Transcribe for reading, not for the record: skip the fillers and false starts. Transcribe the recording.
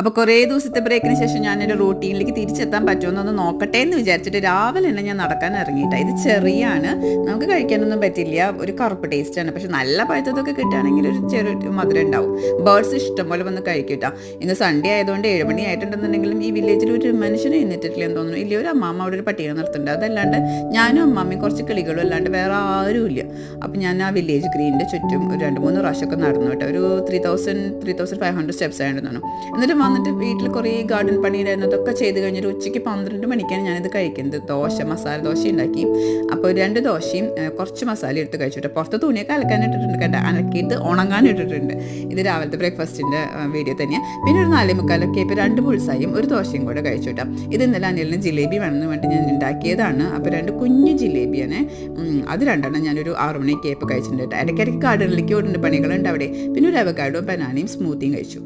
അപ്പോൾ കുറേ ദിവസത്തെ ബ്രേക്കിന് ശേഷം ഞാനൊരു റൂട്ടീനിലേക്ക് തിരിച്ചെത്താൻ പറ്റുമെന്നൊന്ന് നോക്കട്ടെ എന്ന് വിചാരിച്ചിട്ട് രാവിലെ തന്നെ ഞാൻ നടക്കാൻ ഇറങ്ങിയിട്ടാണ്. ഇത് ചെറിയാണ്, നമുക്ക് കഴിക്കാനൊന്നും പറ്റില്ല, ഒരു കറുപ്പ് ടേസ്റ്റാണ്. പക്ഷെ നല്ല പഴുത്തതൊക്കെ കിട്ടുകയാണെങ്കിൽ ഒരു ചെറിയ മധുരം ഉണ്ടാവും. ബേർഡ്സ് ഇഷ്ടം പോലെ വന്ന് കഴിക്കട്ടോ. ഇന്ന് സൺഡേ ആയതുകൊണ്ട് 7 മണി ആയിട്ടുണ്ടെന്നുണ്ടെങ്കിലും ഈ വില്ലേജിൽ ഒരു മനുഷ്യനെ എഴുന്നേറ്റിട്ടില്ലെന്ന് തോന്നുന്നു. ഇല്ല, ഒരു അമ്മാമ്മ അവിടെ ഒരു പട്ടിയെ നിർത്തുന്നുണ്ട്. അതല്ലാണ്ട് ഞാനും അമ്മാമ്മയും കുറച്ച് കിളികളും അല്ലാണ്ട് വേറെ ആരുമില്ല. അപ്പം ഞാൻ ആ വില്ലേജ് ഗ്രീനിൻ്റെ ചുറ്റും ഒരു 2-3 പ്രാവശ്യമൊക്കെ നടന്നു കേട്ടോ. ഒരു 3,500 സ്റ്റെപ്സ് ആയിരുന്നു. എന്നിട്ട് വന്നിട്ട് വീട്ടിൽ കുറേ ഗാർഡൻ പണിയിലായിരുന്നു. അതൊക്കെ ചെയ്ത് കഴിഞ്ഞിട്ട് ഉച്ചയ്ക്ക് 12 മണിക്കാണ് ഞാനിത് കഴിക്കുന്നത്. മസാല ദോശ ഉണ്ടാക്കി. അപ്പോൾ 2 ദോശയും കുറച്ച് മസാല എടുത്ത് കഴിച്ചിട്ട് പുറത്ത് തുണിയൊക്കെ അലക്കാനിട്ടിട്ടുണ്ട് കേട്ടോ. അലക്കിയിട്ട് ഉണങ്ങാനിട്ടിട്ടുണ്ട്. ഇത് രാവിലത്തെ ബ്രേക്ക്ഫാസ്റ്റിൻ്റെ വീഡിയോ തന്നെയാണ്. പിന്നെ ഒരു 4:45 ഇപ്പോൾ 2 പുൾസായും ഒരു ദോശയും കൂടെ കഴിച്ചു കേട്ടോ. ഇത് ഇന്നലെ അനിലിന് ജിലേബി വേണമെന്ന് വേണ്ടി ഞാൻ ഉണ്ടാക്കിയതാണ്. അപ്പോൾ 2 കുഞ്ഞു ജിലേബിയാണ്. അത് 2 ഞാനൊരു 6 മണിക്ക് കഴിച്ചിട്ടുണ്ട് കേട്ടോ. ഇടയ്ക്കിടയ്ക്ക് ഗാർഡനിലേക്ക് ഓടുന്ന പണികളുണ്ട് അവിടെ. പിന്നെ ഒരു അവക്കാഡോ ബനാനയും സ്മൂത്തിയും കഴിച്ചു.